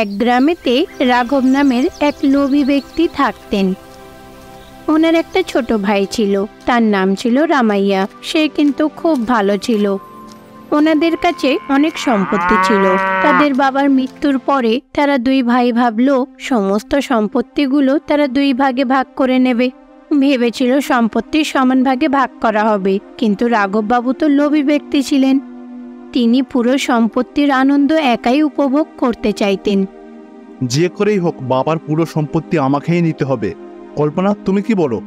এক গ্রামেতে রাঘব নামের এক লোভী ব্যক্তি থাকতেন। ওনার একটা ছোট ভাই ছিল, তার নাম ছিল রামাইয়া। সে কিন্তু খুব ভালো ছিল। ওনাদের কাছে অনেক সম্পত্তি ছিল। তাদের বাবার মৃত্যুর পরে তারা দুই ভাই ভাবলো সমস্ত সম্পত্তিগুলো তারা দুই ভাগে ভাগ করে নেবে। ভেবেছিল সম্পত্তি সমান ভাগে ভাগ করা হবে, কিন্তু রাঘব বাবু তো লোভী ব্যক্তি ছিলেন। তিনি পুরো সম্পত্তির আনন্দ একাই উপভোগ করতে চাইতেন। যে করেই হোক বাবার পুরো সম্পত্তি আমাকেই নিতে হবে। কল্পনা, তুমি কি বলো?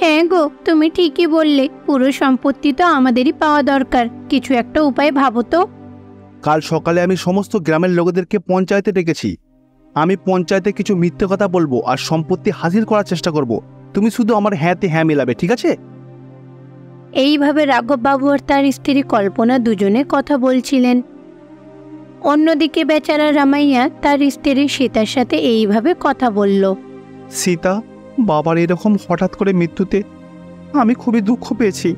হ্যাঁ গো, তুমি ঠিকই বললে। পুরো সম্পত্তি তো আমাদেরই পাওয়া দরকার। কিছু একটা উপায় ভাবো তো। কাল সকালে আমি সমস্ত গ্রামের লোকেদেরকে পঞ্চায়েতে ডেকেছি। আমি পঞ্চায়েতে কিছু মিথ্যে কথা বলবো আর সম্পত্তি হাসিল করার চেষ্টা করব। তুমি শুধু আমার হ্যাঁতে হ্যাঁ মিলাবে, ঠিক আছে? এইভাবে রাঘব বাবু আর তার স্ত্রী কল্পনা দুজনে কথা বলছিলেন। অন্যদিকে বেচারা রামাইয়া তার স্ত্রী সীতার সাথে এইভাবে কথা বলল। সীতা, বাবার এরকম হঠাৎ করে মৃত্যুতে আমি খুবই দুঃখ পেয়েছি।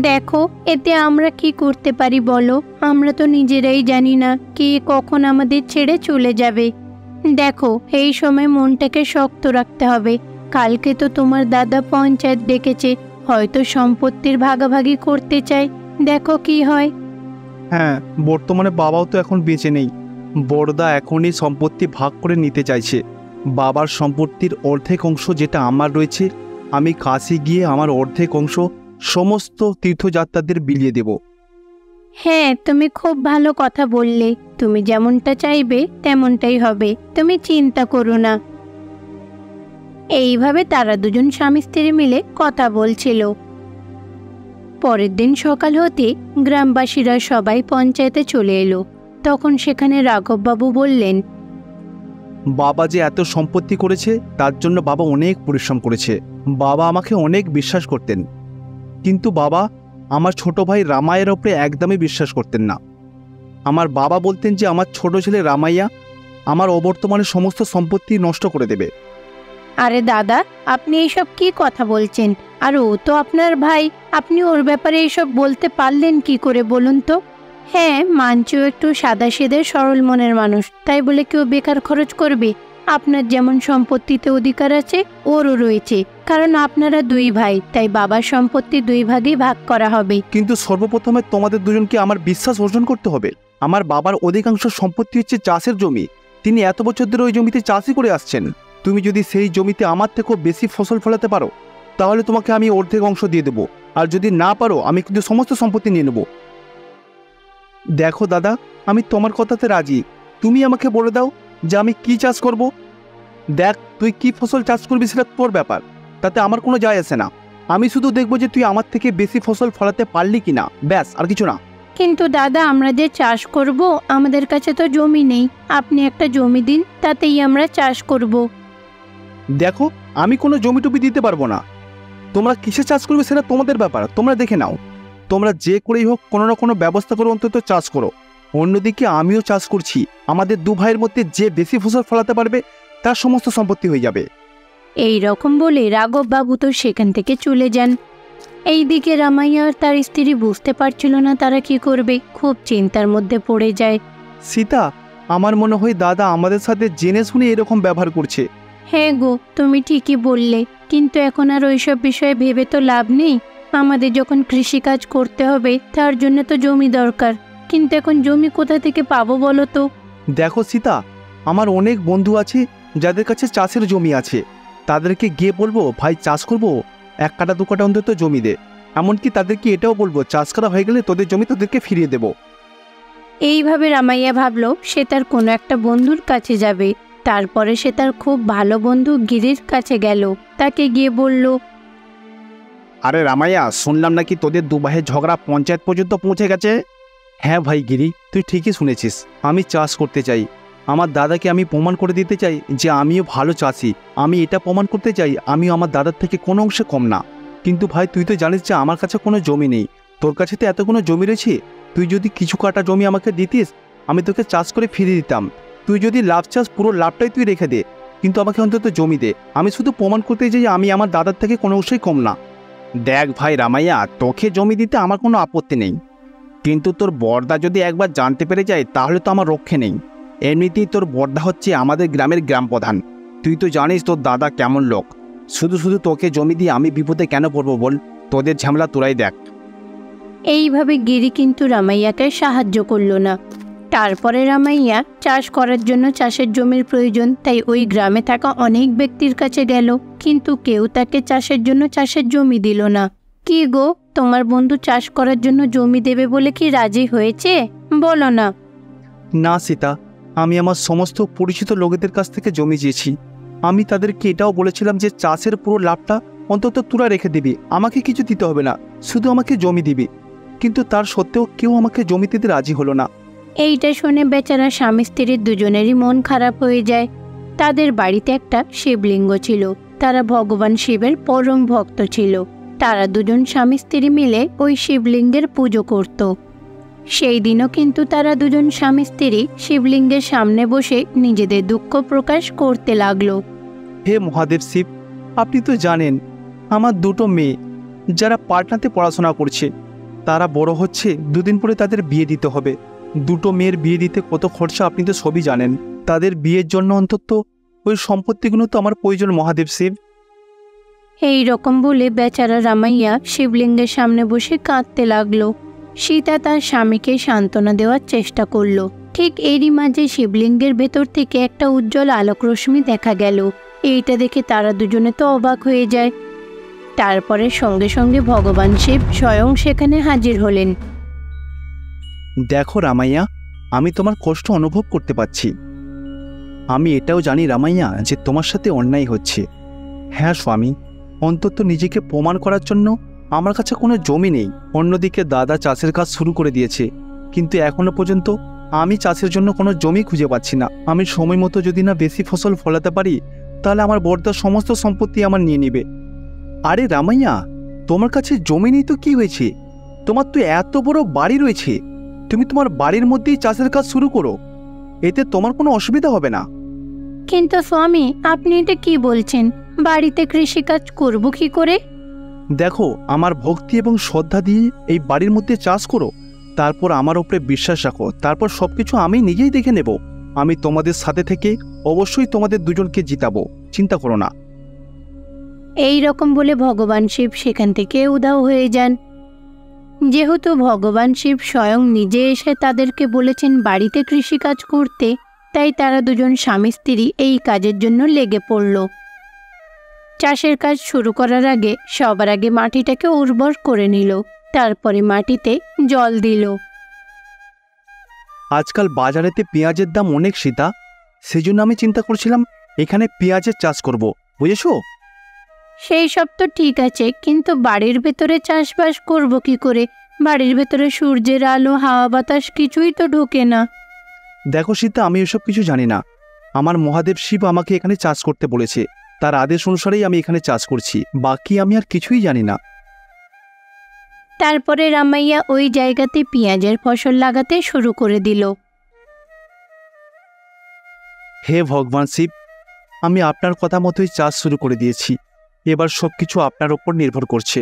দেখো, এতে আমরা কি করতে পারি বলো? আমরা তো নিজেরাই জানি না কে কখন আমাদের ছেড়ে চলে যাবে। দেখো, এই সময় মনটাকে শক্ত রাখতে হবে। কালকে তো তোমার দাদা পঞ্চায়েত ডেকেছে, হয়তো সম্পত্তির ভাগাভাগি করতে চায়। দেখো কি হয়। হ্যাঁ, বর্তমানে বাবাও তো এখন বেঁচে নেই। বড়দা এখনই সম্পত্তি ভাগ করে নিতে চাইছে। বাবার সম্পত্তির অর্ধেক অংশ যেটা আমার রয়েছে, আমি কাশি গিয়ে আমার অর্ধেক অংশ সমস্ত তীর্থযাত্রাদের বিলিয়ে দেব। হ্যাঁ, তুমি খুব ভালো কথা বললে। তুমি যেমনটা চাইবে তেমনটাই হবে, তুমি চিন্তা করো না। এইভাবে তারা দুজন স্বামী স্ত্রী মিলে কথা বলছিল। পরের দিন সকাল হতে গ্রামবাসীরা সবাই পঞ্চায়েতে চলে এলো। তখন সেখানে রাঘববাবু বললেন, বাবা যে এত সম্পত্তি করেছে তার জন্য বাবা অনেক পরিশ্রম করেছে। বাবা আমাকে অনেক বিশ্বাস করতেন, কিন্তু বাবা আমার ছোট ভাই রামায়ের ওপরে একদমই বিশ্বাস করতেন না। আমার বাবা বলতেন যে আমার ছোট ছেলে রামাইয়া আমার অবর্তমানে সমস্ত সম্পত্তি নষ্ট করে দেবে। আরে দাদা, আপনি এইসব কি কথা বলছেন? আর ও তো আপনার ভাই, আপনি ওর ব্যাপারে এইসব বলতে পারলেন কি করে বলুন তো? হ্যাঁ, মানচিও একটু সাদাসিধে সরল মনের মানুষ, তাই বলে কেউ বেকার খরচ করবে? আপনার যেমন সম্পত্তিতে অধিকার আছে ওরও রয়েছে, কারণ আপনারা দুই ভাই, তাই বাবার সম্পত্তি দুই ভাগেই ভাগ করা হবে। কিন্তু সর্বপ্রথমে তোমাদের দুজনকে আমার বিশ্বাস অর্জন করতে হবে। আমার বাবার অধিকাংশ সম্পত্তি হচ্ছে চাষের জমি। তিনি এত বছর ধরে ওই জমিতে চাষই করে আসছেন। তুমি যদি সেই জমিতে আমার থেকেও বেশি ফসল ফলাতে পারো, তাহলে তোমাকে আমি অর্ধেক অংশ দিয়ে দেবো। আর যদি না পারো, আমি কিন্তু সমস্ত সম্পত্তি নিয়ে নেব। দেখো দাদা, আমি তোমার কথাতে রাজি। তুমি আমাকে বলে দাও যে আমি কি চাষ করব। দেখ, তুই কি ফসল চাষ করবি সেটা তোর ব্যাপার, তাতে আমার কোনো যায় আসে না। আমি শুধু দেখবো যে তুই আমার থেকে বেশি ফসল ফলাতে পারলি কিনা, ব্যাস, আর কিছু না। কিন্তু দাদা, আমরা যে চাষ করব, আমাদের কাছে তো জমি নেই। আপনি একটা জমি দিন, তাতেই আমরা চাষ করব। দেখো, আমি কোনো জমি টমি দিতে পারবো না। তোমরা কিসে চাষ করবে সেটা তোমাদের ব্যাপার, তোমরা দেখে নাও। তোমরা যে করেই হোক কোনো না কোনো ব্যবস্থা করে অন্তত চাষ করো। অন্যদিকে আমিও চাষ করছি। আমাদের দু ভাইয়ের মধ্যে যে বেশি ফসল ফলাতে পারবে তার সমস্ত সম্পত্তি হয়ে যাবে। এই রকম বলে রাঘব বাবু তো সেখান থেকে চলে যান। এইদিকে রামাইয়া আর তার স্ত্রী বুঝতে পারছিল না তারা কি করবে, খুব চিন্তার মধ্যে পড়ে যায়। সীতা, আমার মনে হয় দাদা আমাদের সাথে জেনে শুনে এরকম ব্যবহার করছে। হ্যাঁ গো, তুমি ঠিকই বললে, কিন্তু এখন আর ওইসব বিষয়ে ভেবে তো লাভ নেই। আমাদের যখন কৃষিকাজ করতে হবে তার জন্য তো জমি দরকার, কিন্তু এখন জমি কোথা থেকে পাবো বলো তো? দেখো সীতা, আমার অনেক বন্ধু আছে যাদের কাছে চাষের জমি আছে। তাদেরকে গিয়ে বলবো, ভাই চাষ করবো, 1 কাঠা 2 কাঠা অন্তত জমি দে। এমনকি তাদেরকে এটাও বলবো, চাষ করা হয়ে গেলে তোদের জমি তোদেরকে ফিরিয়ে দেবো। এইভাবে রামাইয়া ভাবলো সে তার কোনো একটা বন্ধুর কাছে যাবে। তারপরে সে তার খুব ভালো বন্ধু গিরির কাছে গেল। তাকে গিয়ে বলল, আরে রামাইয়া, শুনলাম নাকি তোদের দু ভাইয়ের ঝগড়া পঞ্চায়েত পর্যন্ত পৌঁছে গেছে। হ্যাঁ ভাই গিরি, তুই ঠিকই শুনেছিস। আমি চাষ করতে চাই। আমার দাদাকে আমি প্রমাণ করে দিতে চাই যে আমিও ভালো চাষি। আমি এটা প্রমাণ করতে চাই আমিও আমার দাদার থেকে কোনো অংশে কম না। কিন্তু ভাই, তুই তো জানিস যে আমার কাছে কোনো জমি নেই। তোর কাছে তো এতগুলো জমি রয়েছে। তুই যদি কিছু কাটা জমি আমাকে দিতিস, আমি তোকে চাষ করে ফিরিয়ে দিতাম। তুই যদি লাভ চাস, পুরো লাভটাই তুই রেখে দে, কিন্তু আমাকে অন্তত জমি দে। আমি শুধু প্রমাণ করতে চাই যে আমি আমার দাদার থেকে কোনো অংশেই কম না। দেখ ভাই রামাইয়া, তোকে জমি দিতে আমার কোনো আপত্তি নেই, কিন্তু তোর বড়দা যদি একবার জানতে পেরে যায় তাহলে তো আমার রক্ষে নেই। এমনিতেই তোর বড়দা হচ্ছে আমাদের গ্রামের গ্রাম প্রধান। তুই তো জানিস তোর দাদা কেমন লোক। শুধু শুধু তোকে জমি দিয়ে আমি বিপদে কেন পড়বো বল? তোদের ঝামেলা তোরাই দেখ। এইভাবে গিরি কিন্তু রামাইয়াকে সাহায্য করলো না। তারপরে রামাইয়া চাষ করার জন্য চাষের জমির প্রয়োজন, তাই ওই গ্রামে থাকা অনেক ব্যক্তির কাছে গেল, কিন্তু কেউ তাকে চাষের জন্য চাষের জমি দিল না। কি গো, তোমার বন্ধু চাষ করার জন্য জমি দেবে বলে কি রাজি হয়েছে? বলো না। না সীতা, আমি আমার সমস্ত পরিচিত লোকেদের কাছ থেকে জমি চেয়েছি। আমি তাদেরকে এটাও বলেছিলাম যে চাষের পুরো লাভটা অন্তত তোরা রেখে দিবি, আমাকে কিছু দিতে হবে না, শুধু আমাকে জমি দিবি। কিন্তু তার সত্ত্বেও কেউ আমাকে জমি দিতে রাজি হলো না। এইটা শুনে বেচারা স্বামী স্ত্রীর দুজনেরই মন খারাপ হয়ে যায়। তাদের বাড়িতে একটা শিবলিঙ্গ ছিল, তারা ভগবান শিবের পরম ভক্ত ছিল। তারা দুজন স্বামী স্ত্রী মিলে ওই শিবলিঙ্গের পুজো করত। সেই দিনও কিন্তু তারা দুজন স্বামী স্ত্রী শিবলিঙ্গের সামনে বসে নিজেদের দুঃখ প্রকাশ করতে লাগলো। হে মহাদেব শিব, আপনি তো জানেন আমার দুটো মেয়ে যারা পাটনাতে পড়াশোনা করছে, তারা বড় হচ্ছে, দুদিন পরে তাদের বিয়ে দিতে হবে। দুটো মেয়ের বিয়ে দিতে কত খরচা আপনি তো সবই জানেন। তাদের বিয়ের জন্য অন্তত ওই সম্পত্তিগুলো তো আমার প্রয়োজন মহাদেব শিব। এই রকম বলে বেচারা রামাইয়া শিবলিঙ্গের সামনে বসে কাঁদতে লাগলো। সীতা তার স্বামীকে সান্ত্বনা দেওয়ার চেষ্টা করলো। ঠিক এরই মাঝে শিবলিঙ্গের ভেতর থেকে একটা উজ্জ্বল আলোক রশ্মি দেখা গেল। এইটা দেখে তারা দুজনে তো অবাক হয়ে যায়। তারপরে সঙ্গে সঙ্গে ভগবান শিব স্বয়ং সেখানে হাজির হলেন। দেখো রামাইয়া, আমি তোমার কষ্ট অনুভব করতে পারছি। আমি এটাও জানি রামাইয়া যে তোমার সাথে অন্যায় হচ্ছে। হ্যাঁ স্বামী, অন্তত নিজেকে প্রমাণ করার জন্য আমার কাছে কোনো জমি নেই। অন্যদিকে দাদা চাষের কাজ শুরু করে দিয়েছে, কিন্তু এখনো পর্যন্ত আমি চাষের জন্য কোনো জমি খুঁজে পাচ্ছি না। আমি সময় মতো যদি না বেশি ফসল ফলাতে পারি, তাহলে আমার বড়দার সমস্ত সম্পত্তি আমার নিয়ে নেবে। আরে রামাইয়া, তোমার কাছে জমি নেই তো কি হয়েছে? তোমার তো এত বড় বাড়ি রয়েছে, তুমি তোমার বাড়ির মধ্যেই চাষের কাজ শুরু করো, এতে তোমার কোনো অসুবিধা হবে না। কিন্তু স্বামী, আপনি এটা কি বলছেন? বাড়িতে কৃষিকাজ করব কি করে? দেখো, আমার ভক্তি এবং শ্রদ্ধা দিয়ে এই বাড়ির মধ্যে চাষ করো, তারপর আমার উপরে বিশ্বাস রাখো, তারপর সবকিছু আমি নিজেই দেখে নেব। আমি তোমাদের সাথে থেকে অবশ্যই তোমাদের দুজনকে জিতাবো, চিন্তা করো না। এই রকম বলে ভগবান শিব সেখান থেকে উধাও হয়ে যান। যেহেতু ভগবান শিব স্বয়ং নিজে এসে তাদেরকে বলেছেন বাড়িতে কৃষিকাজ করতে, তাই তারা দুজন স্বামী স্ত্রী এই কাজের জন্য লেগে পড়ল। চাষের কাজ শুরু করার আগে সবার আগে মাটিটাকে উর্বর করে নিল, তারপরে মাটিতে জল দিল। আজকাল বাজারেতে পেঁয়াজের দাম অনেক সীতা, সেজন্য আমি চিন্তা করছিলাম এখানে পেঁয়াজের চাষ করব, বুঝেছো? সেই সব তো ঠিক আছে, কিন্তু বাড়ির ভেতরে চাষবাস করব কি করে? বাড়ির ভেতরে সূর্যের আলো, হাওয়া বাতাস কিছুই তো ঢোকে না। দেখো সীতা, আমি এসব কিছু জানি না। আমার মহাদেব শিব আমাকে এখানে চাষ করতে বলেছে, তার আদেশ অনুসারেই আমি এখানে চাষ করছি, বাকি আমি আর কিছুই জানি না। তারপরে রামাইয়া ওই জায়গাতে পেঁয়াজের ফসল লাগাতে শুরু করে দিল। হে ভগবান শিব, আমি আপনার কথা মতোই চাষ শুরু করে দিয়েছি, এবার সবকিছু আপনার ওপর নির্ভর করছে।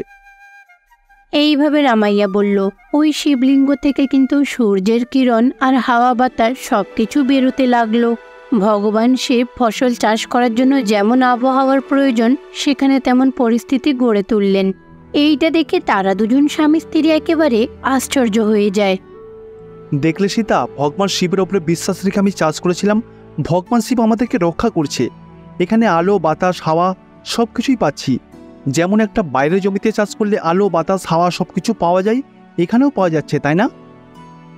এইভাবে রামাইয়া বলল। ওই শিবলিঙ্গ থেকে কিন্তু সূর্যের কিরণ আর হাওয়া বাতাস সবকিছু বেরোতে লাগলো। ভগবান শিব ফসল চাষ করার জন্য যেমন আবহাওয়ার প্রয়োজন, সেখানে তেমন পরিস্থিতি গড়ে তুললেন। এইটা দেখে তারা দুজন স্বামী স্ত্রী একেবারে আশ্চর্য হয়ে যায়। দেখলে সীতা, ভগবান শিবের ওপরে বিশ্বাস রেখে আমি চাষ করেছিলাম, ভগবান শিব আমাদেরকে রক্ষা করছে। এখানে আলো বাতাস হাওয়া সব কিছুই পাচ্ছি। যেমন একটা বাইরের জমিতে চাষ করলে আলো বাতাস হাওয়া সব কিছু পাওয়া যায়, এখানেও পাওয়া যাচ্ছে, তাই না?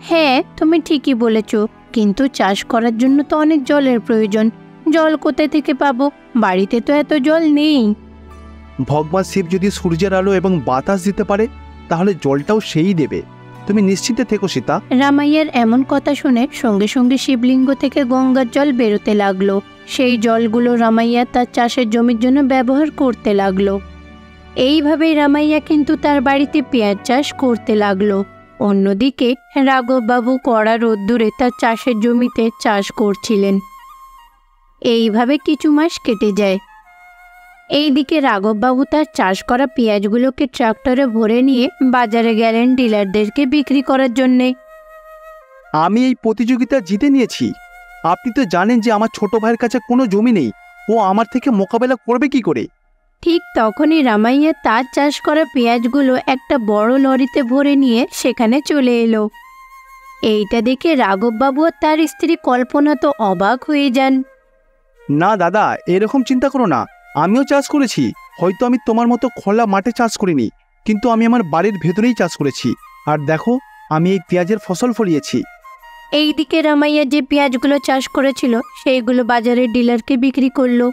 হ্যাঁ, তুমি ঠিকই বলেছ, কিন্তু চাষ করার জন্য তো অনেক জলের প্রয়োজন। জল কোথায় থেকে পাবো? বাড়িতে তো এত জল নেই। ভগবান শিব যদি সূর্যের আলো এবং বাতাস দিতে পারে, তাহলে জলটাও সেই দেবে, তুমি নিশ্চিন্তে থেকো সীতা। রামাইয়ার এমন কথা শুনে সঙ্গে সঙ্গে শিবলিঙ্গ থেকে গঙ্গার জল বেরোতে লাগলো। সেই জলগুলো রামাইয়া তার চাষের জমির জন্য ব্যবহার করতে লাগলো। এইভাবেই রামাইয়া কিন্তু তার বাড়িতে পেঁয়াজ চাষ করতে লাগলো। অন্যদিকে রাঘববাবু কড়া রোদ্দুরে তার চাষের জমিতে চাষ করছিলেন। এইভাবে কিছু মাস কেটে যায়। এইদিকে রাঘববাবু তার চাষ করা পেঁয়াজগুলোকে ট্রাক্টরে ভরে নিয়ে বাজারে গেলেন ডিলারদেরকে বিক্রি করার জন্যে। আমি এই প্রতিযোগিতা জিতে নিয়েছি, আপনি তো জানেন যে আমার ছোট ভাইয়ের কাছে কোনো জমি নেই, ও আমার থেকে মোকাবেলা করবে কি করে? ঠিক তখনই রামাইয়া তার চাষ করা পেঁয়াজগুলো একটা বড় লরিতে ভরে নিয়ে সেখানে চলে এলো। এইটা দেখে রাঘববাবু আর তার স্ত্রী কল্পনা তো অবাক হয়ে যান। না দাদা, এরকম চিন্তা করো না, আমিও চাষ করেছি। হয়তো আমি তোমার মতো খোলা মাঠে চাষ করিনি, কিন্তু আমি আমার বাড়ির ভেতরেই চাষ করেছি। আর দেখো, আমি এই পেঁয়াজের ফসল ফলিয়েছি। এইদিকে রামাইয়া যে পেঁয়াজগুলো চাষ করেছিল সেইগুলো বাজারের ডিলারকে বিক্রি করলো।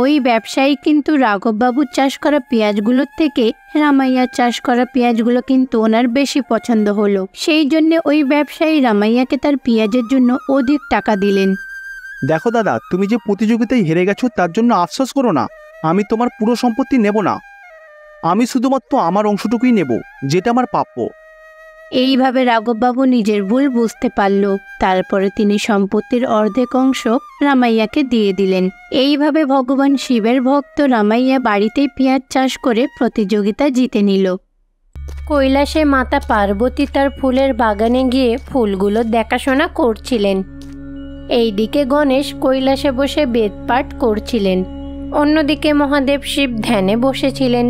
ওই ব্যবসায়ী কিন্তু রাঘববাবুর চাষ করা পেঁয়াজগুলোর থেকে রামাইয়ার চাষ করা পেঁয়াজগুলো কিন্তু ওনার বেশি পছন্দ হলো। সেই জন্য ওই ব্যবসায়ী রামাইয়াকে তার পেঁয়াজের জন্য অধিক টাকা দিলেন। দেখো দাদা, তুমি যে প্রতিযোগিতায় হেরে গেছো তার জন্য আফসোস করো না। আমি তোমার পুরো সম্পত্তি নেব না, আমি শুধুমাত্র আমার অংশটুকুই নেব, যেটা আমার প্রাপ্য। এইভাবে রাঘববাবু নিজের ভুল বুঝতে পারল। তারপরে তিনি সম্পত্তির অর্ধেক অংশ রামাইয়াকে দিয়ে দিলেন। এইভাবে ভগবান শিবের ভক্ত রামাইয়া বাড়িতেই পেঁয়াজ চাষ করে প্রতিযোগিতা জিতে নিল। কৈলাসে মাতা পার্বতী তার ফুলের বাগানে গিয়ে ফুলগুলো দেখাশোনা করছিলেন। এইদিকে গণেশ কৈলাসে বসে বেদপাঠ করছিলেন। অন্যদিকে মহাদেব শিব ধ্যানে বসেছিলেন।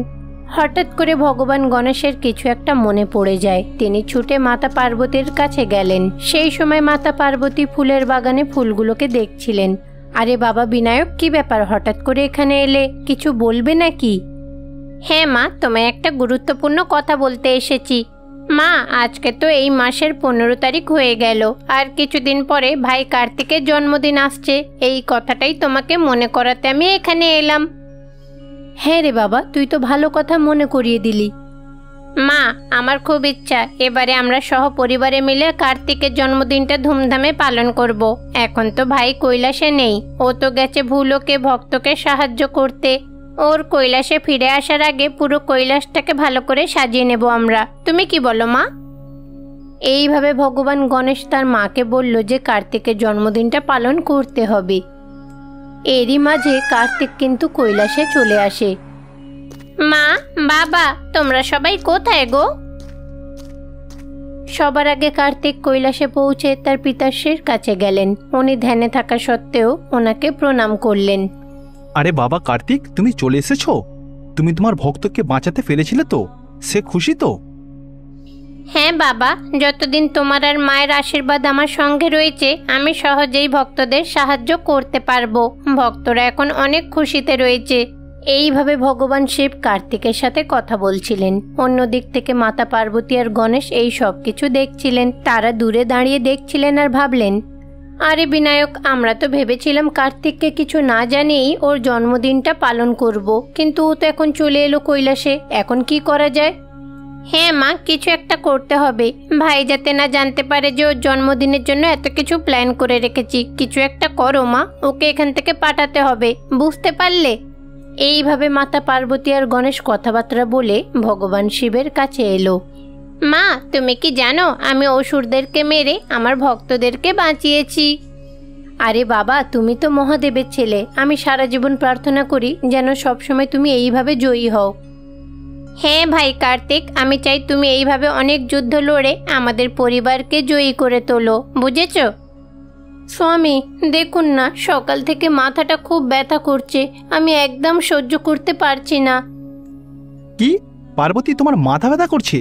হঠাৎ করে ভগবান গণেশের কিছু একটা মনে পড়ে যায়। তিনি ছুটে মাতা পার্বতীর কাছে গেলেন। সেই সময় মাতা পার্বতী ফুলের বাগানে ফুলগুলোকে দেখছিলেন। আরে বাবা বিনায়ক, কি ব্যাপার, হঠাৎ করে এখানে এলে? কিছু বলবে নাকি? হ্যাঁ মা, তোমায় একটা গুরুত্বপূর্ণ কথা বলতে এসেছি। মা, আজকে তো এই মাসের 15 তারিখ হয়ে গেল, আর কিছুদিন পরে ভাই কার্তিকের জন্মদিন আসছে। এই কথাটাই তোমাকে মনে করাতে আমি এখানে এলাম। হ্যাঁ রে বাবা, তুই তো ভালো কথা মনে করিয়ে দিলি। মা, আমার খুব ইচ্ছা এবারে আমরা সহ পরিবারে মিলে কার্তিকের জন্মদিনটা ধুমধামে পালন করব। এখন তো ভাই কৈলাসে নেই, ও তো গেছে ভূলোকে ভক্তকে সাহায্য করতে। ওর কৈলাসে ফিরে আসার আগে পুরো কৈলাসটাকে ভালো করে সাজিয়ে নেব আমরা। তুমি কি বলো মা? এইভাবে ভগবান গণেশ তার মাকে বলল যে কার্তিকের জন্মদিনটা পালন করতে হবে। এরই মাঝে কার্তিক কিন্তু কৈলাসে চলে আসে। মা, বাবা, তোমরা সবাই কোথায় গো? সবার আগে কার্তিক কৈলাসে পৌঁছে তার পিতাশ্রীর কাছে গেলেন। উনি ধ্যানে থাকা সত্ত্বেও ওনাকে প্রণাম করলেন। আরে বাবা কার্তিক, তুমি চলে এসেছো? তুমি তোমার ভক্তকে বাঁচাতে পেরেছিলে তো? সে খুশি তো? হ্যাঁ বাবা, যতদিন তোমার আর মায়ের আশীর্বাদ আমার সঙ্গে রয়েছে আমি সহজেই ভক্তদের সাহায্য করতে পারবো। ভক্তরা এখন অনেক খুশিতে রয়েছে। এইভাবে ভগবান শিব কার্তিকের সাথে কথা বলছিলেন। অন্যদিক থেকে মাতা পার্বতী আর গণেশ এই সব কিছু দেখছিলেন। তারা দূরে দাঁড়িয়ে দেখছিলেন আর ভাবলেন, আরে বিনায়ক, আমরা তো ভেবেছিলাম কার্তিককে কিছু না জানিয়েই ওর জন্মদিনটা পালন করব, কিন্তু ও তো এখন চলে এলো কৈলাসে। এখন কি করা যায়? হ্যাঁ মা, কিছু একটা করতে হবে। ভাই যাতে না জানতে পারে যে ওর জন্মদিনের জন্য এত কিছু প্ল্যান করে রেখেছি। কিছু একটা করো মা, ওকে এখান থেকে পাঠাতে হবে, বুঝতে পারলে? এইভাবে মাতা পার্বতী আর গণেশ কথাবার্তা বলে ভগবান শিবের কাছে এলো। মা, তুমি কি জানো আমি অসুরদেরকে মেরে আমার ভক্তদেরকে বাঁচিয়েছি? আরে বাবা, তুমি তো মহাদেবের ছেলে। আমি সারা জীবন প্রার্থনা করি যেন সবসময় তুমি এইভাবে জয়ী হও। হ্যাঁ ভাই কার্তিক, আমি চাই তুমি এইভাবে অনেক যুদ্ধ লড়ে আমাদের পরিবারকে জয়ী করে তোলো, বুঝেছ? স্বামী, দেখুন না, সকাল থেকে মাথাটা খুব ব্যথা করছে। আমি একদম সহ্য করতে পারছি না। কি পার্বতী, তোমার মাথা ব্যথা করছে?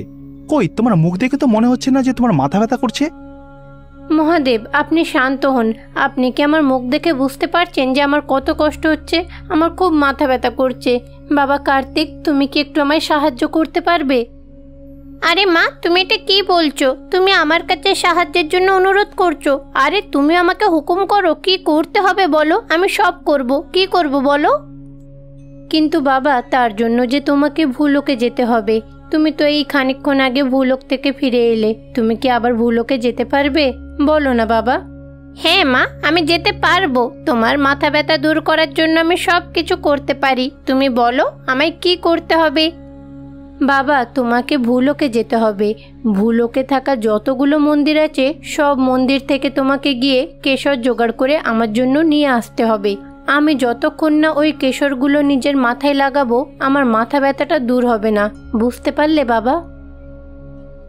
কই, তোমার মুখ দেখে তো মনে হচ্ছে না যে তোমার মাথা ব্যথা করছে। মহাদেব, আপনি শান্ত হন। আপনি কি আমার মুখ দেখে বুঝতে পারছেন যে আমার কত কষ্ট হচ্ছে? আমার খুব মাথা ব্যথা করছে। বাবা কার্তিক, তুমি কি একটু আমায় সাহায্য করতে পারবে? আরে মা, তুমি এটা কি বলছো? তুমি আমার কাছে সাহায্যের জন্য অনুরোধ করছো? আরে তুমি আমাকে হুকুম করো, কি করতে হবে বলো, আমি সব করব। কি করব বলো? কিন্তু বাবা, তার জন্য যে তোমাকে ভূলোকে যেতে হবে। তুমি তো এই খানিকক্ষণ আগে ভূলোক থেকে ফিরে এলে। তুমি কি আবার ভূলোকে যেতে পারবে? বলো না বাবা। হ্যাঁ মা, আমি যেতে পারবো। তোমার মাথা ব্যথা দূর করার জন্য আমি সব কিছু করতে পারি। তুমি বলো আমায় কি করতে হবে? বাবা, তোমাকে ভূলোকে যেতে হবে। ভূলোকে থাকা যতগুলো মন্দির আছে সব মন্দির থেকে তোমাকে গিয়ে কেশর জোগাড় করে আমার জন্য নিয়ে আসতে হবে। আমি যতক্ষণ না ওই কেশরগুলো নিজের মাথায় লাগাবো আমার মাথা ব্যথাটা দূর হবে না, বুঝতে পারলে বাবা?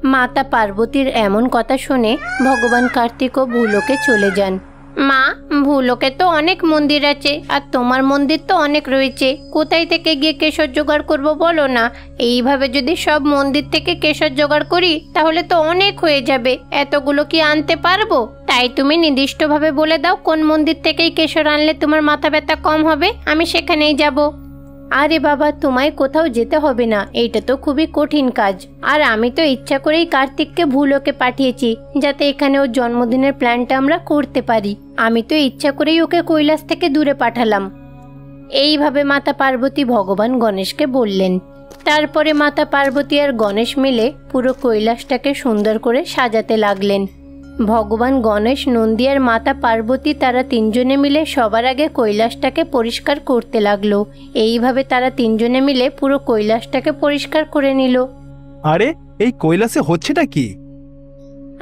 মাতা পার্বতীর এমন কথা শুনে ভগবান কার্তিকও ভূলোকে চলে যান। মা, ভুলোকে তো অনেক মন্দির আছে, আর তোমার মন্দির তো অনেক রয়েছে। কোথায় থেকে গিয়ে কেশর জোগাড় করবো বলো না? এইভাবে যদি সব মন্দির থেকে কেশর জোগাড় করি তাহলে তো অনেক হয়ে যাবে। এতগুলো কি আনতে পারবো? তাই তুমি নির্দিষ্টভাবে বলে দাও কোন মন্দির থেকেই কেশর আনলে তোমার মাথা ব্যথা কম হবে, আমি সেখানেই যাব। আরে বাবা, তোমায় কোথাও যেতে হবে না, এইটা তো খুবই কঠিন কাজ। আর আমি তো ইচ্ছা করেই কার্তিককে ভুলোকে পাঠিয়েছি যাতে এখানে ওর জন্মদিনের প্ল্যানটা আমরা করতে পারি। আমি তো ইচ্ছা করেই ওকে কৈলাস থেকে দূরে পাঠালাম। এইভাবে মাতা পার্বতী ভগবান গণেশকে বললেন। তারপরে মাতা পার্বতী আর গণেশ মিলে পুরো কৈলাসটাকে সুন্দর করে সাজাতে লাগলেন। ভগবান গণেশ, নন্দী আর মাতা পার্বতী তারা তিনজনে মিলে সবার আগে কৈলাসটাকে পরিষ্কার করতে লাগলো। এইভাবে তারা তিনজনে মিলে পুরো কৈলাসটাকে পরিষ্কার করে নিল। আরে এই কৈলাসে হচ্ছেটা কি?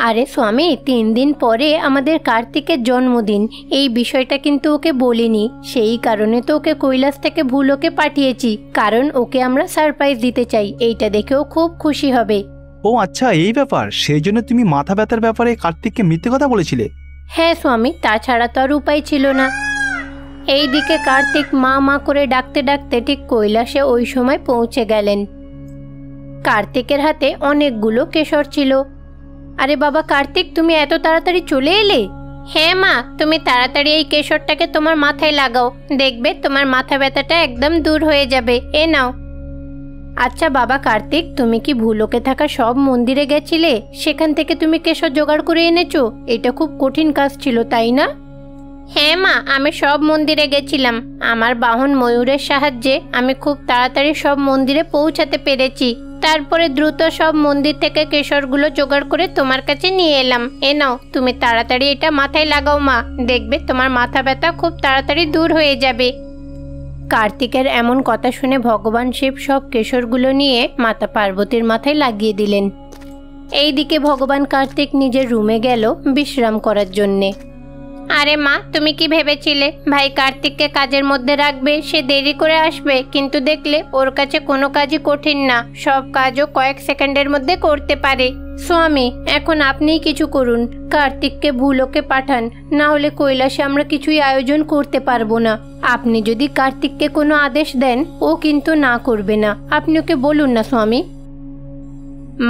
আরে স্বামী, 3 দিন পরে আমাদের কার্তিকের জন্মদিন। এই বিষয়টা কিন্তু ওকে বলিনি, সেই কারণে তো ওকে কৈলাস থেকে ভুলোকে পাঠিয়েছি, কারণ ওকে আমরা সারপ্রাইজ দিতে চাই। এইটা দেখেও খুব খুশি হবে। ও আচ্ছা, এই ব্যাপার। সেই জন্য তুমি মাথা ব্যথার ব্যাপারে কার্তিককে মিথ্যে কথা বলেছিলে? হ্যাঁ স্বামী, তাছাড়া তো আর উপায় ছিল না। এইদিকে কার্তিক মা মা করে ডাকতে ডাকতে ঠিক কৈলাসে ওই সময় পৌঁছে গেলেন। কার্তিকের হাতে অনেকগুলো কেশর ছিল। আরে বাবা কার্তিক, তুমি এত তাড়াতাড়ি চলে এলে? হ্যাঁ মা, তুমি তাড়াতাড়ি এই কেশরটাকে তোমার মাথায় লাগাও, দেখবে তোমার মাথা ব্যথাটা একদম দূর হয়ে যাবে। এ নাও। আচ্ছা বাবা কার্তিক, তুমি কি ভুলোকে থাকা সব মন্দিরে গেছিলে? সেখান থেকে তুমি কেশর জোগাড় করে এনেছো? এটা খুব কঠিন কাজ ছিল, তাই না? হ্যাঁ মা, আমি সব মন্দিরে গেছিলাম। আমার বাহন ময়ূরের সাহায্যে আমি খুব তাড়াতাড়ি সব মন্দিরে পৌঁছাতে পেরেছি। তারপরে দ্রুত সব মন্দির থেকে কেশরগুলো জোগাড় করে তোমার কাছে নিয়ে এলাম। এ নাও, তুমি তাড়াতাড়ি এটা মাথায় লাগাও মা, দেখবে তোমার মাথা ব্যথা খুব তাড়াতাড়ি দূর হয়ে যাবে। কার্তিকের এমন কথা শুনে ভগবান শিব সব কেশরগুলো নিয়ে মাতা পার্বতীর মাথায় লাগিয়ে দিলেন। এইদিকে ভগবান কার্তিক নিজের রুমে গেল বিশ্রাম করার জন্যে। আরে মা, তুমি কি ভেবেছিলে ভাই কার্তিককে কাজের মধ্যে রাখবে, সে দেরি করে আসবে? কিন্তু দেখলে ওর কাছে কোনো কাজই কঠিন না, সব কাজও কয়েক সেকেন্ডের মধ্যে করতে পারে। স্বামী, এখন আপনিই কিছু করুন, কার্তিককে ভুলোকে পাঠান, না হলে কৈলাসে আমরা কিছুই আয়োজন করতে পারবো না। আপনি যদি কার্তিককে কোনো আদেশ দেন ও কিন্তু না করবে না, আপনি ওকে বলুন না স্বামী।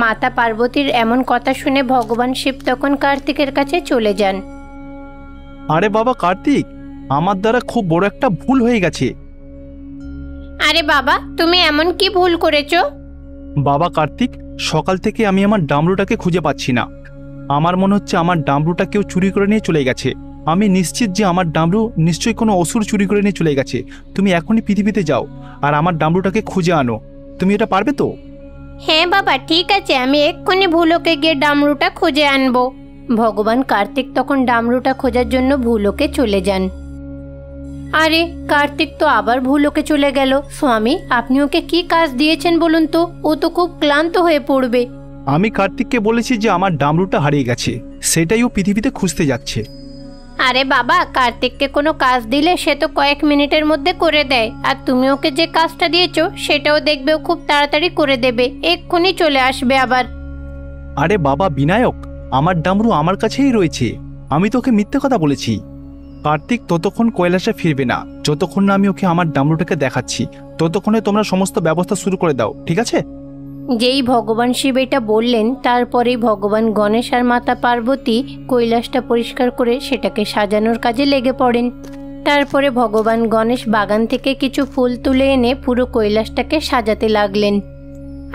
মাতা পার্বতীর এমন কথা শুনে ভগবান শিব তখন কার্তিকের কাছে চলে যান। আরে বাবা কার্তিক, আমার দ্বারা খুব বড় একটা ভুল হয়ে গেছে। আরে বাবা, তুমি এমন কি ভুল করেছো? বাবা কার্তিক, সকাল থেকে আমি আমার ডামরুটাকে খুঁজে পাচ্ছি না। আমার মনে হচ্ছে আমার ডামরুটা কেউ চুরি করে নিয়ে চলে গেছে। আমি নিশ্চিত যে আমার ডামরু নিশ্চয়ই কোনো অসুর চুরি করে নিয়ে চলে গেছে। তুমি এখনই পৃথিবীতে যাও আর আমার ডামরুটাকে খুঁজে আনো। তুমি এটা পারবে তো? হ্যাঁ বাবা, ঠিক আছে, আমি এক্ষুনি ভুলোকে গিয়ে ডামরুটা খুঁজে আনবো। ভগবান কার্তিক তখন ডামরুটা খোঁজার জন্য ভুলোকে চলে যান। আরে কার্তিক তো আবার ভুলোকে চলে গেল। স্বামী, আপনি ওকে কি কাজ দিয়েছেন বলুন তো? ও তো খুব ক্লান্ত হয়ে পড়বে। আমি কার্তিককে বলেছি যে আমার ডামরুটা হারিয়ে গেছে, সেটাই ও পৃথিবীতে খুঁজতে যাচ্ছে। আরে বাবা, কার্তিককে কোনো কাজ দিলে সে তো কয়েক মিনিটের মধ্যে করে দেয়, আর তুমি ওকে যে কাজটা দিয়েছো সেটাও দেখবে ও খুব তাড়াতাড়ি করে দেবে, এক্ষুনি চলে আসবে আবার। আরে বাবা বিনায়ক, আমার ডামরু আমার কাছেই রয়েছে, আমি তোকে মিথ্যে কথা বলেছি। কার্তিক ততক্ষণ কৈলাসে ফিরবে না যতক্ষণ না আমি ওকে আমার ডামরুটাকে দেখাচ্ছি। ততক্ষণে তোমরা সমস্ত ব্যবস্থা শুরু করে দাও, ঠিক আছে? যেই ভগবান শিব এটা বললেন, তারপরেই ভগবান গণেশ আর মাতা পার্বতী কৈলাসটা পরিষ্কার করে সেটাকে সাজানোর কাজে লেগে পড়েন। তারপরে ভগবান গণেশ বাগান থেকে কিছু ফুল তুলে এনে পুরো কৈলাসটাকে সাজাতে লাগলেন।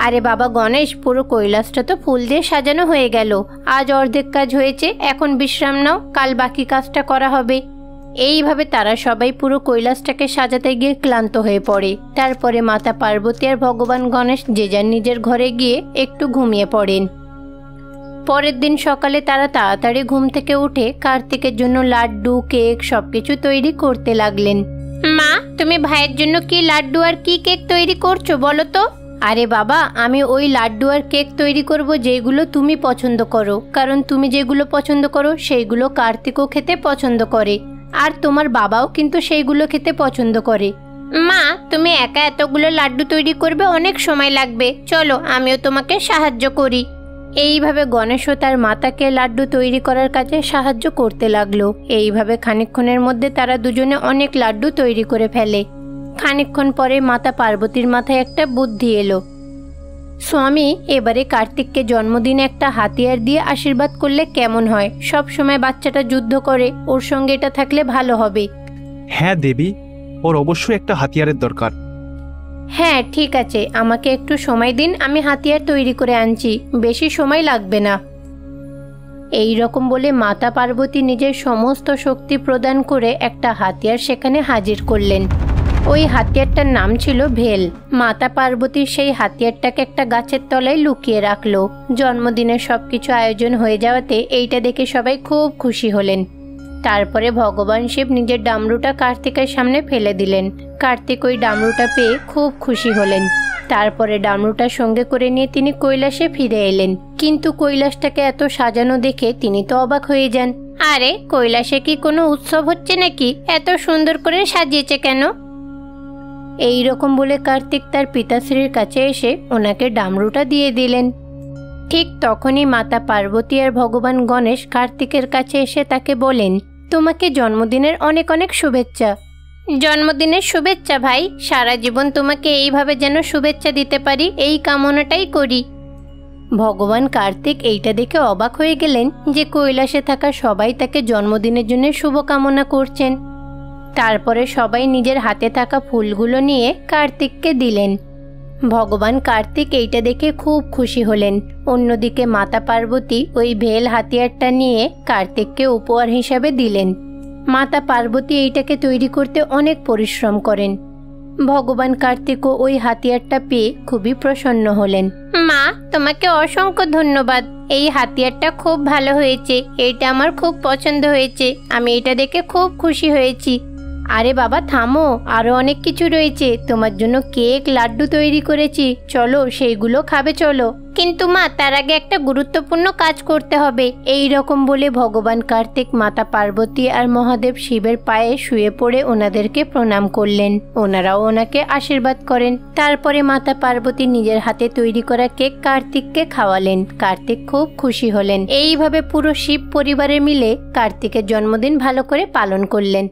আরে বাবা গণেশ, পুরো কৈলাসটা তো ফুল দিয়ে সাজানো হয়ে গেল। আজ অর্ধেক কাজ হয়েছে, এখন বিশ্রাম নাও, কাল বাকি কাজটা করা হবে। এইভাবে তারা সবাই পুরো কৈলাসটাকে সাজাতে গিয়ে ক্লান্ত হয়ে পড়ে। তারপরে মাতা পার্বতী আর ভগবান গণেশ যে যার নিজের ঘরে গিয়ে একটু ঘুমিয়ে পড়েন। পরের দিন সকালে তারা তাড়াতাড়ি ঘুম থেকে উঠে কার্তিকের জন্য লাড্ডু, কেক সবকিছু তৈরি করতে লাগলেন। মা, তুমি ভাইয়ের জন্য কি লাড্ডু আর কি কেক তৈরি করছো বলো তো? আরে বাবা, আমি ওই লাড্ডু আর কেক তৈরি করব যেগুলো তুমি পছন্দ করো, কারণ তুমি যেগুলো পছন্দ করো সেইগুলো কার্তিকও খেতে পছন্দ করে, আর তোমার বাবাও কিন্তু সেইগুলো খেতে পছন্দ করে। মা, তুমি একা এতগুলো লাড্ডু তৈরি করবে, অনেক সময় লাগবে, চলো আমিও তোমাকে সাহায্য করি। এইভাবে গণেশও তার মাতাকে লাড্ডু তৈরি করার কাজে সাহায্য করতে লাগলো। এইভাবে খানিকক্ষণের মধ্যে তারা দুজনে অনেক লাড্ডু তৈরি করে ফেলে। খানিকক্ষণ পরে মাতা পার্বতীর মাথায় একটা বুদ্ধি এলো। স্বামী, এবারে কার্তিককে জন্মদিনে একটা হাতিয়ার দিয়ে আশীর্বাদ করলে কেমন হয়? সব সময় বাচ্চাটা যুদ্ধ করে, ওর সঙ্গে এটা থাকলে ভালো হবে। হ্যাঁ দেবী, ওর অবশ্যই একটা হাতিয়ারের দরকার। হ্যাঁ ঠিক আছে, আমাকে একটু সময় দিন, আমি হাতিয়ার তৈরি করে আনছি, বেশি সময় লাগবে না। এই রকম বলে মাতা পার্বতী নিজের সমস্ত শক্তি প্রদান করে একটা হাতিয়ার সেখানে হাজির করলেন। ওই হাতিয়ারটার নাম ছিল ভেল। মাতা পার্বতী সেই হাতিয়ারটাকে একটা গাছের তলায় লুকিয়ে রাখলো। জন্মদিনের সবকিছু আয়োজন হয়ে যাওয়াতে এইটা দেখে সবাই খুব খুশি হলেন। তারপরে ভগবান শিব নিজের ডামরুটা কার্তিকের সামনে ফেলে দিলেন। কার্তিক ওই ডামরুটা পেয়ে খুব খুশি হলেন। তারপরে ডামরুটা সঙ্গে করে নিয়ে তিনি কৈলাসে ফিরে এলেন। কিন্তু কৈলাসটাকে এত সাজানো দেখে তিনি তো অবাক হয়ে যান। আরে, কৈলাসে কি কোনো উৎসব হচ্ছে নাকি? এত সুন্দর করে সাজিয়েছে কেন? এই রকম বলে কার্তিক তার পিতাশ্রীর কাছে এসে ওনাকে ডামরুটা দিয়ে দিলেন। ঠিক তখনই মাতা পার্বতী আর ভগবান গণেশ কার্তিকের কাছে এসে তাকে বলেন, তোমাকে জন্মদিনের অনেক অনেক শুভেচ্ছা। জন্মদিনের শুভেচ্ছা ভাই, সারা জীবন তোমাকে এইভাবে যেন শুভেচ্ছা দিতে পারি, এই কামনাটাই করি। ভগবান কার্তিক এইটা দেখে অবাক হয়ে গেলেন যে কৈলাসে থাকা সবাই তাকে জন্মদিনের জন্য শুভকামনা করছেন। তারপরে সবাই নিজের হাতে থাকা ফুলগুলো নিয়ে কার্তিককে দিলেন। ভগবান কার্তিক এইটা দেখে খুব খুশি হলেন। অন্যদিকে মাতা পার্বতী ওই ভেল হাতিয়ারটা নিয়ে কার্তিককে উপহার হিসাবে দিলেন। মাতা পার্বতী এইটাকে তৈরি করতে অনেক পরিশ্রম করেন। ভগবান কার্তিকও ওই হাতিয়ারটা পেয়ে খুবই প্রসন্ন হলেন। মা, তোমাকে অসংখ্য ধন্যবাদ, এই হাতিয়ারটা খুব ভালো হয়েছে, এইটা আমার খুব পছন্দ হয়েছে, আমি এটা দেখে খুব খুশি হয়েছি। আরে বাবা থামো, আরো অনেক কিছু রয়েছে, তোমার জন্য কেক লাড্ডু তৈরি করেছি, চলো সেইগুলো খাবে চলো। কিন্তু মা, তার আগে একটা গুরুত্বপূর্ণ কাজ করতে হবে। এই রকম বলে ভগবান কার্তিক মাতা পার্বতী আর মহাদেব শিবের পায়ে শুয়ে পড়ে ওনাদেরকে প্রণাম করলেন। ওনারাও ওনাকে আশীর্বাদ করেন। তারপরে মাতা পার্বতী নিজের হাতে তৈরি করা কেক কার্তিককে খাওয়ালেন। কার্তিক খুব খুশি হলেন। এইভাবে পুরো শিব পরিবারে মিলে কার্তিকের জন্মদিন ভালো করে পালন করলেন।